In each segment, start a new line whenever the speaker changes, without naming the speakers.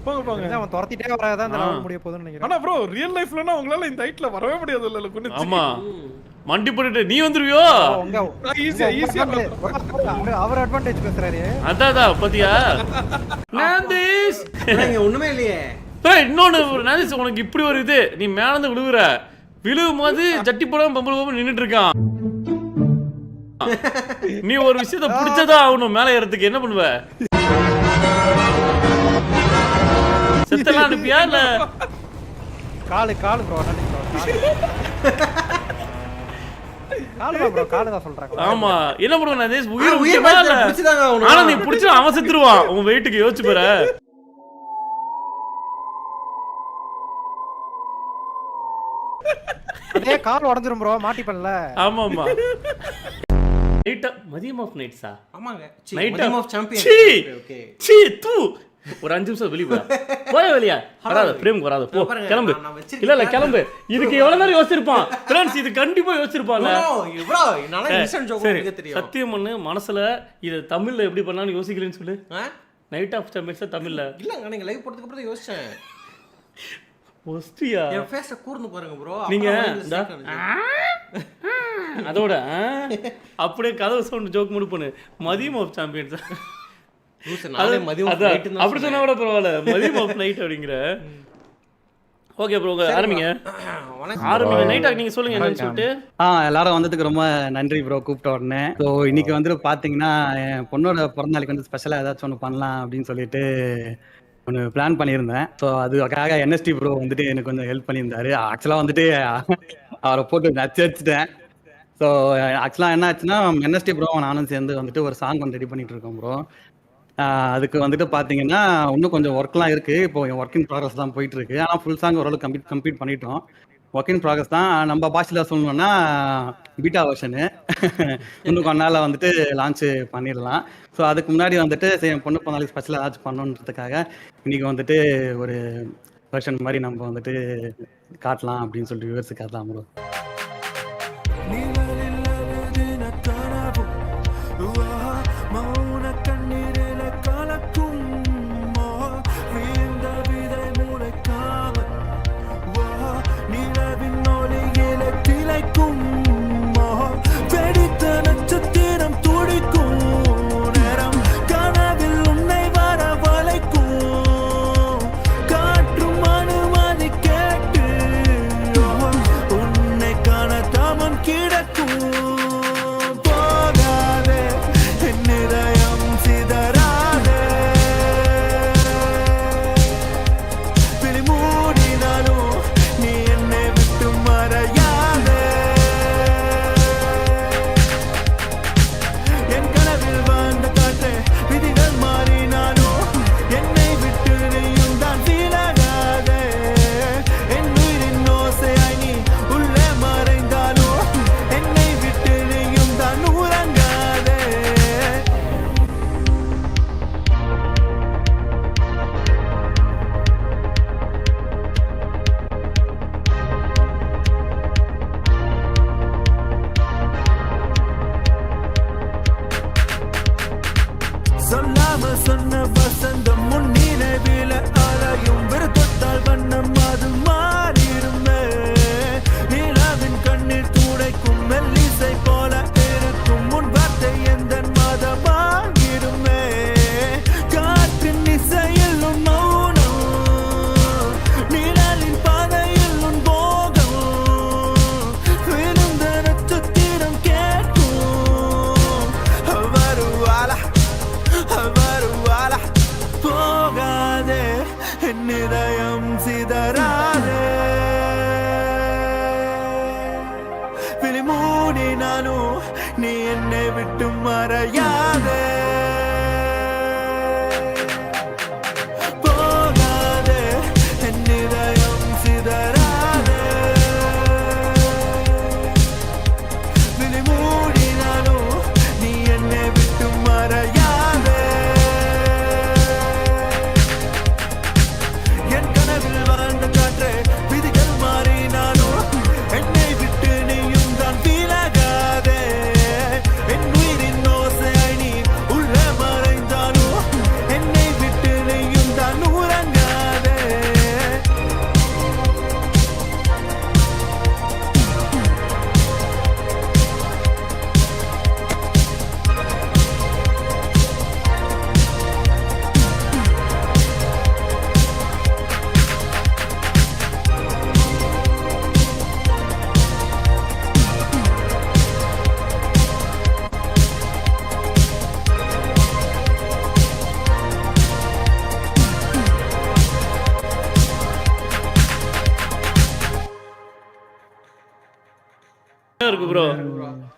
போங்க போங்க.
அவன் துரத்திட்டே வராதான் இந்த லெவல் முடிய போகுதுன்னு நினைக்கிறேன்.
ஆனா ப்ரோ ரியல் லைஃப்லனா உங்களால இந்த ஹைட்ல வரவே முடியாது இல்ல குனிச்சு.
ஆமா மண்டி போட்டுட்டு நீ வந்துருவியோ.
ஈஸியா
அவர் அட்வான்டேஜ் பேசுறாரு.
அதான் பாத்தியா நாந்தீஸ்
இங்க ஒண்ணுமே இல்லையே.
ஏய் இன்னொன்னு நாந்தீஸ் உனக்கு இப்படி ஒரு இது நீ மேல இருந்து விழுகுற விழுகும் போது ஜட்டி போடாம பம்பல் போகாம நின்னுட்டு இருக்கான். நீ ஒரு விஷயத்தை பிடிச்சதா ஆகணும் மேல ஏறதுக்கு என்ன பண்ணுவ? செத்தலாம் அனுப்பியா இல்ல
காலு ப்ரோ காலு தான் சொல்றாங்க.
ஆமா என்ன பண்ணுவ நாந்தீஸ் உயிர் பிடிச்சதாங்க ஆகணும். ஆனா நீ பிடிச்சா அவன் செத்துருவான் உன் வெயிட்டுக்கு யோசிச்சு பாரு.
அதே கால் உடைஞ்சிரும் ப்ரோ மாட்டிப்பல்ல.
ஆமா ஆமா நைட் மதியம் ஆஃப் நைட்ஸா?
ஆமாங்க
நைட்
மதியம் ஆஃப் சாம்பியன்.
ஓகே சீ தூ ஒரு 5 நிமிஷம் வெளிய போய் வெளியா வராத பிரேம்க்கு வராத போ கிளம்பு. இல்ல கிளம்பு. இதுக்கு எவ்வளவு நேரம் யோசிச்சிருப்பான் फ्रेंड्स இது கண்டிப்பா யோசிச்சிருப்பாங்க.
இவ்ளோ என்னால இன்ஸ்டன்ட் ஜோக் உங்களுக்கு தெரியும்.
சத்தியம் பண்ணு மனசுல இது தமிழ்ல எப்படி பண்ணான்னு யோசிக்கலன்னு சொல்லு. நைட் ஆஃப் சாம்பியன்ஸ் தமிழ்ல
இல்லங்க நீங்க லைவ் போறதுக்கு அப்புறம் யோசிச்சேன்.
ஒஸ்டியா
என் ஃபேஸ கூர்ந்து பாருங்க ப்ரோ.
நீங்க அதோட அப்படியே கதவு சவுண்ட் ஜோக் மூடு பண்ணு மதியம் ஆஃப் சாம்பியன்ஸ். அப்படி சொன்னா கூட பரவாயில்ல மதியம் ஆஃப் நைட் அப்படிங்கிற. ஓகே ப்ரோ ஆரம்பிங்க நைட் ஆக் நீங்க சொல்லுங்க என்னன்னு சொல்லிட்டு.
எல்லாரும் வந்ததுக்கு ரொம்ப நன்றி ப்ரோ கூப்பிட்ட உடனே. ஸோ இன்னைக்கு வந்து பாத்தீங்கன்னா என் பொண்ணோட பிறந்த நாளைக்கு வந்து ஸ்பெஷலா ஏதாச்சும் ஒன்று பண்ணலாம் அப்படின்னு சொல்லிட்டு ஒன்று பிளான் பண்ணியிருந்தேன். ஸோ அதுக்காக என்எஸ்டி ப்ரோ வந்துட்டு எனக்கு கொஞ்சம் ஹெல்ப் பண்ணியிருந்தாரு. ஆக்சுவலாக வந்துட்டு அவரை போட்டு நச்சரிச்சிட்டேன். ஸோ ஆக்சுவலாக என்ன ஆச்சுன்னா என்எஸ்டி ப்ரோ நானும் சேர்ந்து வந்துட்டு ஒரு சாங் ஒன்று ரெடி பண்ணிட்டு இருக்கோம் ப்ரோ. அதுக்கு வந்துட்டு பார்த்தீங்கன்னா இன்னும் கொஞ்சம் ஒர்க்லாம் இருக்குது. இப்போ ஒர்க் இன் ப்ராக்ரஸ் தான் போயிட்டு இருக்கு. ஆனால் ஃபுல் சாங் ஓரளவு கம்ப்ளீட் பண்ணிட்டோம். ஒர்க் இன் ப்ராக்ரஸ் தான். நம்ம பாஷையில் சொல்லணும்னா பீட்டா வெர்ஷனு இன்னும் கொஞ்ச நாள் வந்துட்டு லான்ச் பண்ணிடலாம். ஸோ அதுக்கு முன்னாடி வந்துட்டு என் பொண்ணு நாளைக்கு ஸ்பெஷலாக ஏதாச்சும் பண்ணணுன்றதுக்காக இன்னைக்கு வந்துட்டு ஒரு வெர்ஷன் மாதிரி நம்ம வந்துட்டு காட்டலாம் அப்படின்னு சொல்லிட்டு வியூவர்ஸுக்கு காட்டலாம் ப்ரோ.
இருக்கு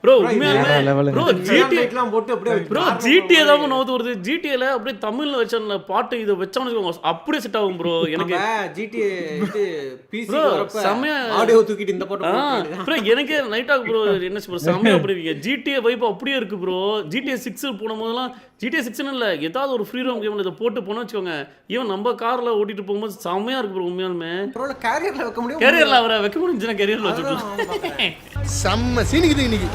ப்ரோ உண்மையாலுமே ப்ரோ ஜிடி
லைட்லாம் போட்டு அப்படியே
ப்ரோ ஜிடிஏ தான் நோது வருது ஜிடிஏல அப்படியே தமிழ்ல வச்ச பாட்டு இதை வச்சோம்னு அப்படியே செட் ஆகும் ப்ரோ எனக்கு
GTA இது PC
Bro,
வரப்ப
செமையா
ஆடியோ தூக்கிட்டு இந்த பாட்டு போட்டு
ப்ரோ எனக்கு நைட் ஆக் ப்ரோ என்ன ப்ரோ செமையா அப்படிங்க ஜிடிஏ வைப் அப்படியே இருக்கு ப்ரோ ஜிடிஏ 6 போடும்போதெல்லாம் ஜிடிஏ 6ன்னு இல்ல ஏதாவது ஒரு ஃப்ரீ ரோம் கேம்ல இதை போட்டு போனா வச்சுக்கோங்க ஈவன் நம்ம கார்ல ஓட்டிட்டு போகும்போது செமையா இருக்கு ப்ரோ உண்மையாலுமே
ப்ரோ கேரியர்ல வைக்க முடியும்
கேரியர்ல அவரை வைக்க முடிஞ்சுனா கேரியர்ல வச்சுக்கலாம்
செம்ம சீனிக்குது இன்னைக்கு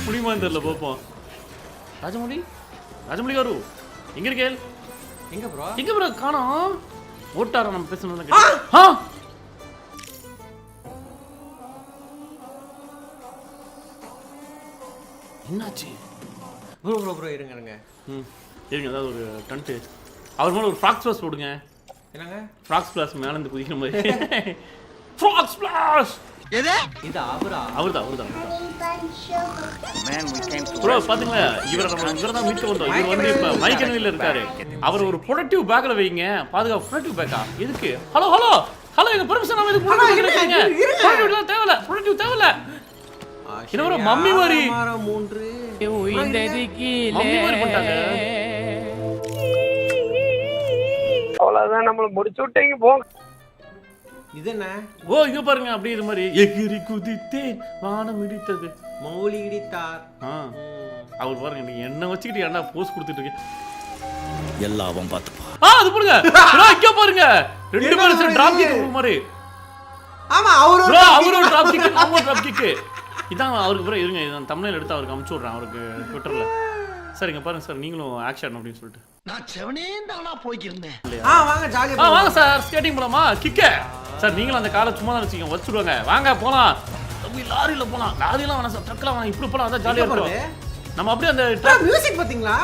முடியுமான்னு தெரியல பார்ப்போம் ராஜமௌலி காரு எங்க இருக்கேள் எங்க ப்ரோ காணோம் ஓட்டாரா நம்ம பேசணும் என்னாச்சு
ப்ரோ இருங்க
இருங்க ஏதாவது ஒரு டன்ட்டு அவர் மேலே ஒரு ஃப்ராக்ஸ் பிளாஸ் போடுங்க
என்னங்க
ஃப்ராக்ஸ் பிளாஸ் மேலே இருந்து குதிக்கிற மாதிரி ஃப்ராக்ஸ் பிளாஸ்
இது
அவர்தான் ப்ரோ பாத்தீங்களா இவரை தான் மீட்க வந்தோம் இவர் வந்து இப்ப மைக்கனவில இருக்காரு அவர் ஒரு ப்ரொடக்டிவ் பேக்ல வைங்க பாதுகாப்பு ப்ரொடக்டிவ் பேக்கா எதுக்கு ஹலோ எங்க பெர்மிஷன் நாம இது ப்ரொடக்டிவ் இருக்கீங்க ப்ரொடக்டிவ் தேவையில்ல ப்ரொடக்டிவ் தேவையில்ல என்ன ப்ரோ மம்மி மாதிரி
3
மம்மி மாதிரி பண்ணிட்டாங்க
அவ்வளவுதான் நம்மள முடிச்சு விட்டீங்க போங்க
இது என்ன
ஓ இங்க பாருங்க அப்படியே இது மாதிரி எகிரி குதித்தேன் வானம் இடித்தது
மௌலி இடித்தார்
அவர் பாருங்க நீங்க என்ன வச்சுக்கிட்டு என்ன போஸ் கொடுத்துட்டு இருக்கீங்க
எல்லாவும் பார்த்துப்பா
அது பாருங்க ப்ரோ இங்க பாருங்க ரெண்டு பேரும் டிராப் கிக் மாதிரி
ஆமா
ப்ரோ அவரோட டிராப் கிக் நம்ம டிராப் கிக் இதான் அவருக்கு ப்ரோ இருங்க இதான் தமிழ்ல எடுத்து அவருக்கு அனுப்பிச்சு விடுறேன் அவருக்கு ட்விட்டர்ல சரிங்க பாருங்க சார் நீங்களும் ஆக்ஷன் அப்படின்னு சொல்லிட்டு
நான் செவனே தானா போய்க்கிருந்தேன்
வாங்க ஜாலியா
வாங்க சார் ஸ்கேட்டிங் போலாமா கிக்க சார் நீங்களும் அந்த காலை சும்மா தான் வச்சுக்கோங்க வச்சுடுவாங்க வாங்க போலாம் தம்பி லாரியில போலாம் லாரிலாம் வேணாம் சார் ட்ரக்லாம் வேணாம் இப்படி போலாம் அதான் ஜாலியா இருக்கும் நம்ம அப்படியே அந்த
மியூசிக் பாத்தீங்களா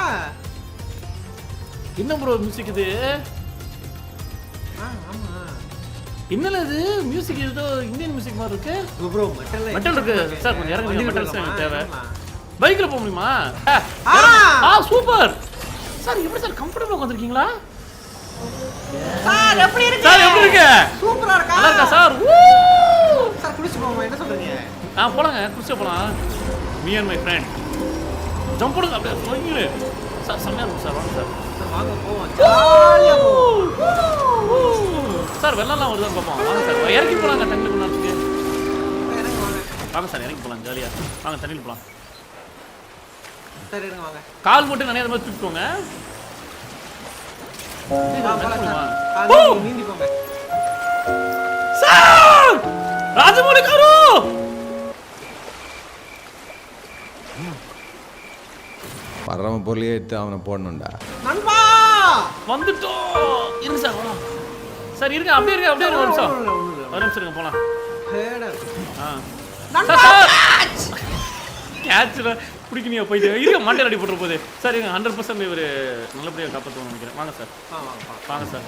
என்ன ப்ரோ மியூசிக் இது என்னல இது மியூசிக் ஏதோ இந்தியன் மியூசிக் மாதிரி இருக்கு
ப்ரோ
மெட்டல் இருக்கு சார் கொஞ்சம் இறங்குங்க மெட்டல் எனக்கு தேவை பைக்ல போக முடியுமா சூப்பர் சார் எப்படி சார் கம்ஃபர்ட்டபிளா உட்கார்ந்திருக்கீங்களா
சார் எப்படி இருக்கு
சார் எப்படி இருக்கு
சூப்பரா இருக்கா
நல்லா இருக்கா சார்
சார் குளிச்சு போங்க என்ன சொல்றீங்க
போலாங்க குளிச்சு போலாம் me and my friend jump பண்ணுங்க அப்படியே போங்க சார் செம்மையா இருக்கும் சார் வாங்க சார்
வாங்க போவோம் ஜாலியா போவோம்
சார் வெள்ளம்லாம் வருதான் பார்ப்போம் வாங்க சார் இறக்கி போலாங்க தண்ணியில் போனாச்சுக்கு வாங்க சார் இறக்கி போலாம் ஜாலியா வாங்க தண்ணியில் போலாம்
சரி இருங்க வாங்க
கால் மட்டும் நிறைய மாதிரி தூக்கிக்கோங்க
நீந்தி போங்க
சார் ராஜமௌலி காரு
வர்றவன் பொருளையே எடுத்து அவனை போடணும்டா
நண்பா
வந்துட்டோம் இருங்க சார் வரலாம் சார் இருங்க அப்படியே இருங்க ஒரு நிமிஷம் இருங்க போலாம் கேட்ச்ல பிடிக்கணியா போயிட்டு இருங்க மண்டை அடி போட்டுற போகுது சார் இருங்க 100% இவர் நல்லபடியாக காப்பாற்றுவோம்னு நினைக்கிறேன் வாங்க சார் வாங்க சார்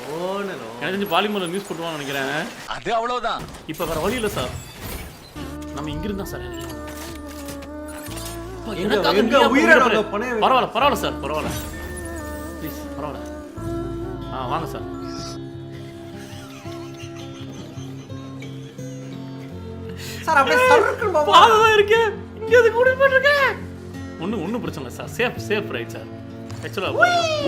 எனக்கு தெரிஞ்சு பாலிமரில் நியூஸ் போட்டுவான்னு நினைக்கிறேன்
அது அவ்வளவுதான்
இப்போ வேற வழி இல்லை சார் நம்ம இங்கிருந்தா சார் பரவாயில்ல சார் பரவாயில்ல ப்ளீஸ் பரவாயில்ல வாங்க சார்
சார் அப்படியே சர்க்கிள் பாப்பா
பாவமா இருக்கு இங்க அது கூட போட்டுருக்க ஒண்ணும் பிரச்சனை இல்ல சார் சேஃப் ரைட் சார் ஆக்சுவலா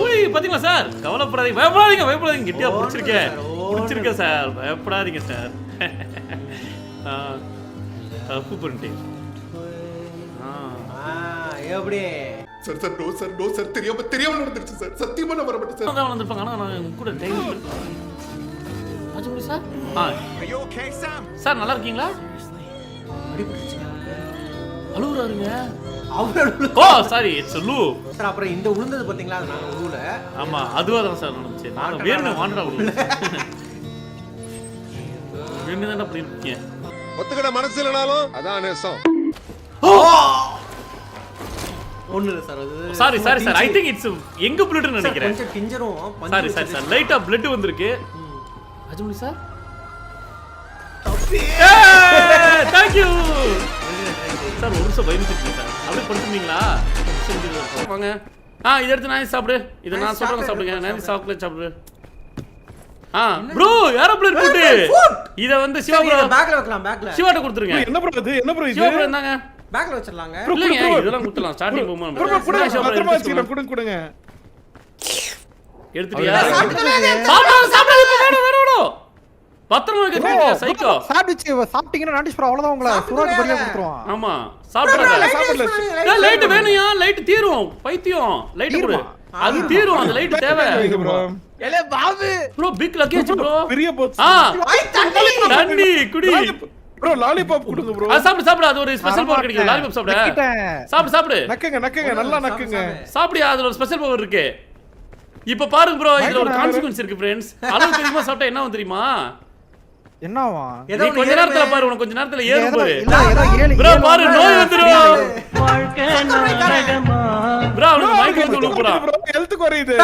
ஓய் பாத்தீங்களா சார் கவலைப்படாதீங்க பயப்படாதீங்க கெட்டியா பிடிச்சிருக்கேன் சார் பயப்படாதீங்க சார் தப்பு பண்ணிட்டேன்
எப்படி
சார் நோ சார் தெரியாம நடந்துருச்சு சார் சத்தியமா நான் வரமாட்டேன் சார்
தான் வந்திருப்பாங்க ஆனா நான் கூட டைம் ராஜமௌலி சார் சார் நல்லா இருக்கீங்களா அழுகுறாருங்க ஓ சாரி இட்ஸ் லூ
சார் அப்புறம் இந்த உளுந்தது பாத்தீங்களா அது நான் உளுல
ஆமா அதுவா தான் சார் நடந்துச்சு நான் வேணும் வாண்டடா உள்ள வேணும் தான் அப்படி இருக்கீங்க
ஒத்துக்கிட மனசு இல்லனாலும் அதான் நேசம்
ஒண்ணு இல்ல சார் அது
sorry sir I think it's எங்க புல்லட்னு நினைக்கிறேன்
கொஞ்சம் பிஞ்சரும்
சாரி லைட்டா blood வந்திருக்கு Rajamouli sir thank you sir ஒரு நிமிஷம் பயந்துட்டீங்க சார் அப்படியே படுத்துட்டீங்களா வாங்க இதை எடுத்து நான் சாப்பிடு இதை நான் சொல்றேன் சாப்பிடுங்க நான் சாக்லேட் சாப்பிடு ப்ரோ ஏரோப்ளேன் போட்டு இத வந்து சிவா ப்ரோ
பேக்ல வைக்கலாம் பேக்ல
சிவாட்ட கொடுத்துருங்க
என்ன ப்ரோ இது
சிவா ப்ரோ என்னங்க
பேக்ல வச்சிரலாங்க.
இல்லைங்க இதெல்லாம் குத்தலாம் ஸ்டார்டிங் போகும்போது
பத்திரமா வச்சுக்கிறேன் கொடுங்க
எடுத்துட்டியா சாப்பிடு இப்ப வேணும் பத்திரமா வைக்க சைக்கோ
சாப்பிட்டீங்கன்னா நாட்டிஸ் ப்ரோ அவ்வளவுதான் உங்களை சுறாக்கு பரியா கொடுத்துருவான்.
ஆமா சாப்பிடுறாங்க லைட் வேணும்யா லைட் தீரும் பைத்தியம் லைட் கொடு அது தீரும் அந்த லைட் தேவை
ப்ரோ
ஏலே Babu
bro big luggage bro
பெரிய போச்சு
தண்ணி குடி
ப்ரோ லாலிபாப் கொடுங்க ப்ரோ
சாப்பிடு அது ஒரு ஸ்பெஷல் பவர் கிடைக்கும் லாலிபாப் சாப்பிடு
நக்குங்க நல்லா நக்குங்க
சாப்பிடியா அதுல ஒரு ஸ்பெஷல் பவர் இருக்கு இப்ப பாருங்க ப்ரோ இதுல ஒரு கான்சிக்வென்ஸ் இருக்கு फ्रेंड्स அளவுக்கு அதிகமா சாப்பிட்டா என்ன ஆகும் தெரியுமா
என்னவா
நீ கொஞ்ச நேரத்துல பாரு உனக்கு கொஞ்ச நேரத்துல ஏறும் பாரு
இல்ல ஏதோ ஏழு
ப்ரோ பாரு நோய் வந்துரும் ப்ரோ அவனுக்கு மைக் வந்து விழுப்புறா
ப்ரோ ஹெல்த் குறையுது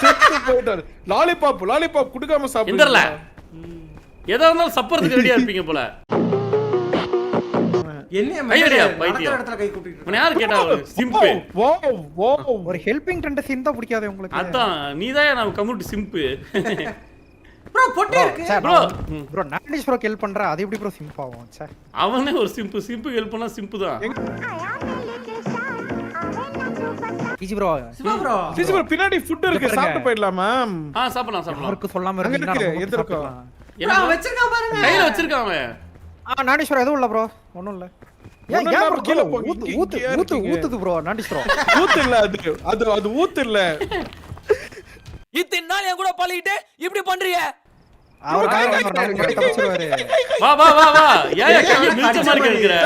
செத்து போயிட்டாரு லாலிபாப் குடுக்காம சாப்பிடுங்க
இந்தறல ஏதோ இருந்தாலும் சப்பறதுக்கு ரெடியா இருப்பீங்க போல
என்ன
கையடியா
நடக்கிற
பைத்தியம்
இடத்துல கை கூட்டிட்டு
உன்னை யார் கேட்டா சிம்பு
ஓ
ஒரு ஹெல்பிங் டெண்டன்சி இருந்தா பிடிக்காதே உங்களுக்கு.
அதான் நீதான் நம்ம கம்யூனிட்டி சிம்பு
ப்ரோ பொட்டே இருக்கு.
ப்ரோ
ப்ரோ நாட்டிஸ் ப்ரோ ஹெல்ப் பண்ற அது எப்படி ப்ரோ சிம்ப் ஆகும் ச்சே.
அவனே ஒரு சிம்பு ஹெல்ப் பண்ணா சிம்பு தான்
ஈஜி ப்ரோ
சிவா ப்ரோ
சிசி ப்ரோ பின்னாடி ஃபுட் இருக்கு சாப்பிட்டு போயிடலாமா
சாப்பிடலாம்
யாருக்கு சொல்லாம
அங்க
இருக்கீங்க
இருக்கு எது இருக்கோ
என்ன
வச்சிருக்கான் பாருங்க.
கையில வச்சிருக்கான் அவன்
நாட்டிஸ் ப்ரோ எதுவும் இல்ல ப்ரோ ஒண்ணும் இல்ல. ஏன்
ஒண்ணும் இல்ல
ஏன்
bro, கீழ
ப்ரோ
போ,
ஊத்து
இங்க
ஊத்து
இருக்கீங்க.
ஊத்துது ப்ரோ நாட்டிஸ் ப்ரோ.
ஊத்து இல்ல அது ஊத்து இல்ல
இத்தனை நாள் என் கூட பழகிட்டு இப்படி பண்றீங்க
அவர் காரணம் தப்பிச்சிருவாரு.
வா ஏன் கையை மிச்ச மாதிரி கேக்குற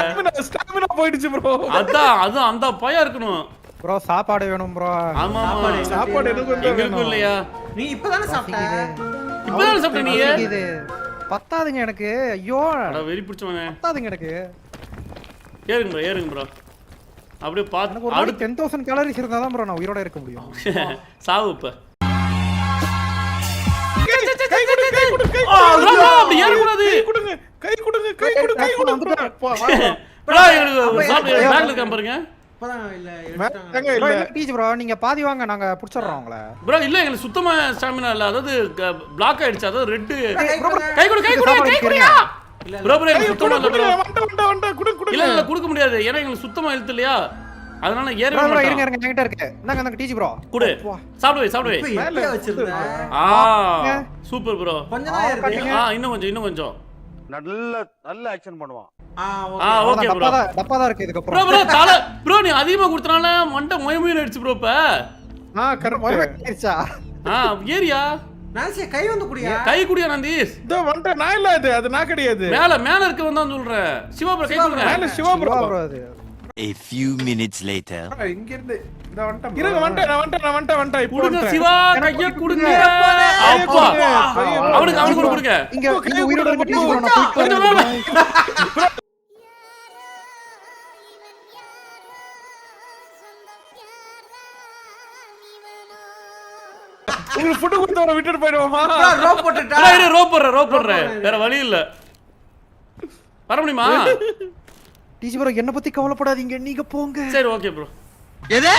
ஸ்டாமினா போயிடுச்சு ப்ரோ
அதான் அந்த பயம் இருக்கணும்
ப்ரோ சாப்பாடு வேணும் ப்ரோ.
ஆமா
சாப்பாடு எனக்கு கொஞ்சம்
எங்களுக்கும் இல்லையா
நீ இப்பதானே சாப்பிட்ட.
இப்பதான் சாப்பிட்ட நீ
இது பத்தாதுங்க எனக்கு. ஐயோ
அட வெறி பிடிச்சவனே
பத்தாதுங்க எனக்கு.
ஏறுங்க ப்ரோ அப்படியே
எனக்கு
பாத்து
ஒரு நாளைக்கு 10,000 கேலரிஸ் இருந்தா தான் ப்ரோ நான் உயிரோட இருக்க முடியும்.
சாவு இப்ப
கை
ஏறக்கூடாது
கொடுங்க கை கொடுங்க
ப்ரோ எனக்கு சாப்பிட்டு பேக்ல இருக்கான் பாருங்க
இப்பதான் இல்ல
ஏங்க
ப்ரோ
இல்ல
டீச் ப்ரோ நீங்க பாதி வாங்க நாங்க புடிச்சறோம் உங்கள.
ப்ரோ இல்ல எங்களுக்கு சுத்தமா ஸ்டாமினா இல்ல அதாவது பிளாக் ஆயிடுச்சு அதாவது ரெட்
கை
கை குடியா ப்ரோ எனக்கு சுத்தமா இல்ல ப்ரோ
வண்டா குடுங்க
இல்ல கொடுக்க முடியாது ஏன்னா எங்களுக்கு சுத்தமா இழுத்து இல்லையா அதனால ஏறவே
ப்ரோ
மாட்டோம்
இருங்க என்கிட்ட இருக்கு. இந்தாங்க டீச் ப்ரோ.
குடு சாப்பிடு
இப்ப எப்படியே வச்சிருந்த.
சூப்பர் ப்ரோ
கொஞ்ச தான் இருக்கு.
இன்னும் கொஞ்சம்
நல்ல ஆக்ஷன் பண்ணுவான்.
ஓகே ப்ரோ
டப்பா தான் இருக்கு இதுக்கு
ப்ரோ
அப்புறம்.
தல ப்ரோ நீ அதிகமா குடுத்தனால மண்டை மொயமொயன்னு அடிச்சு ப்ரோ இப்ப
கரெக்ட்
ஆயிடுச்சா?
ஏரியா
நான்சி கை வந்து குடியா.
கை குடியா நந்தீஸ்
இதோ வண்டா நான் இல்ல அது நான் கிடையாது
மேல இருக்க வந்தான் சொல்றேன் சிவா ப்ரோ கை கொடுங்க
மேல சிவா ப்ரோ
ப்ரோ அது.
A few minutes later
இங்க இருந்து இந்த வண்டா இருங்க வண்டா இப்போ
கொடுங்க
வந்துட்டேன்.
சிவா கைய கொடுங்க அப்பா அவனுக்கு கொடுங்க
இங்க உயிரோட இருக்க டீச் ப்ரோ நான் குயிக்
கொஞ்சம்
பண்ணி.
உங்களுக்கு ஃபுட் கொடுத்தவரை விட்டுட்டு போயிடுவோமா
ரோப் போட்டுட்டா.
ரோப் போடுறேன் வேற வழி இல்ல வர முடியுமா
டீச் ப்ரோ என்ன பத்தி கவலைப்படாதீங்க நீங்க போங்க.
சரி ஓகே ப்ரோ
எது